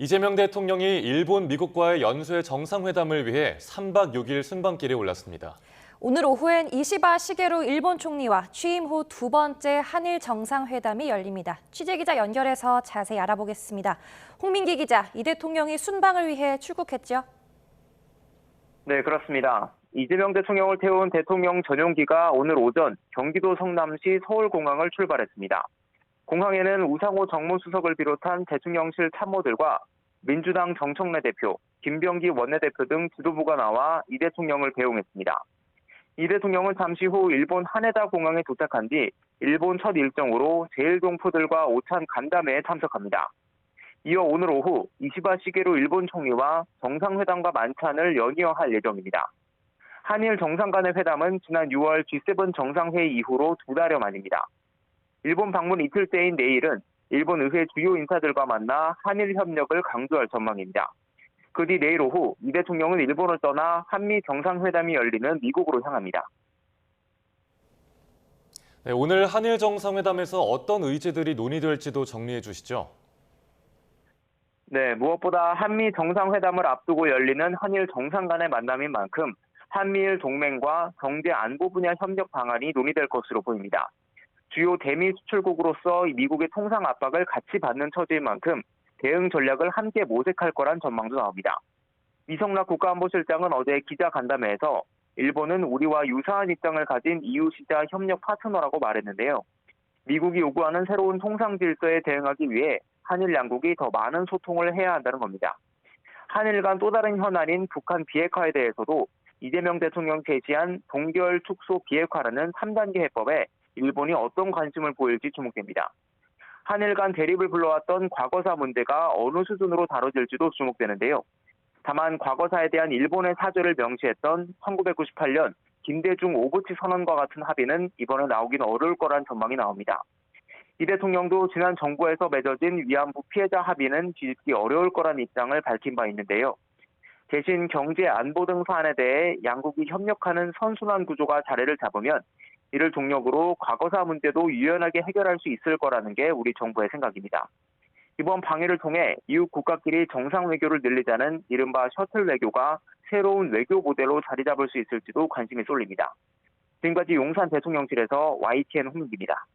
이재명 대통령이 일본, 미국과의 연쇄 정상회담을 위해 3박 6일 순방길에 올랐습니다. 오늘 오후엔 이시바 시게루 일본 총리와 취임 후 두 번째 한일 정상회담이 열립니다. 취재기자 연결해서 자세히 알아보겠습니다. 홍민기 기자, 이 대통령이 순방을 위해 출국했죠? 네, 그렇습니다. 이재명 대통령을 태운 대통령 전용기가 오늘 오전 경기도 성남시 서울공항을 출발했습니다. 공항에는 우상호 정무수석을 비롯한 대통령실 참모들과 민주당 정청래 대표, 김병기 원내대표 등 지도부가 나와 이 대통령을 배웅했습니다. 이 대통령은 잠시 후 일본 하네다 공항에 도착한 뒤 일본 첫 일정으로 제일동포들과 오찬 간담회에 참석합니다. 이어 오늘 오후 이시바 시게루 일본 총리와 정상회담과 만찬을 연이어 할 예정입니다. 한일 정상 간의 회담은 지난 6월 G7 정상회의 이후로 두 달여 만입니다. 일본 방문 이틀째인 내일은 일본 의회 주요 인사들과 만나 한일 협력을 강조할 전망입니다. 그 뒤 내일 오후 이 대통령은 일본을 떠나 한미 정상회담이 열리는 미국으로 향합니다. 네, 오늘 한일 정상회담에서 어떤 의제들이 논의될지도 정리해 주시죠. 네, 무엇보다 한미 정상회담을 앞두고 열리는 한일 정상 간의 만남인 만큼 한미일 동맹과 경제 안보 분야 협력 방안이 논의될 것으로 보입니다. 주요 대미 수출국으로서 미국의 통상 압박을 같이 받는 처지인 만큼 대응 전략을 함께 모색할 거란 전망도 나옵니다. 이성락 국가안보실장은 어제 기자간담회에서 일본은 우리와 유사한 입장을 가진 이웃이자 협력 파트너라고 말했는데요. 미국이 요구하는 새로운 통상 질서에 대응하기 위해 한일 양국이 더 많은 소통을 해야 한다는 겁니다. 한일 간 또 다른 현안인 북한 비핵화에 대해서도 이재명 대통령 제시한 동결 축소 비핵화라는 3단계 해법에 일본이 어떤 관심을 보일지 주목됩니다. 한일 간 대립을 불러왔던 과거사 문제가 어느 수준으로 다뤄질지도 주목되는데요. 다만 과거사에 대한 일본의 사죄를 명시했던 1998년 김대중 오부치 선언과 같은 합의는 이번에 나오긴 어려울 거란 전망이 나옵니다. 이 대통령도 지난 정부에서 맺어진 위안부 피해자 합의는 뒤집기 어려울 거란 입장을 밝힌 바 있는데요. 대신 경제 안보 등 사안에 대해 양국이 협력하는 선순환 구조가 자리를 잡으면 이를 동력으로 과거사 문제도 유연하게 해결할 수 있을 거라는 게 우리 정부의 생각입니다. 이번 방해를 통해 이웃 국가끼리 정상 외교를 늘리자는 이른바 셔틀 외교가 새로운 외교 모델로 자리 잡을 수 있을지도 관심이 쏠립니다. 지금까지 용산 대통령실에서 YTN 홍민기입니다.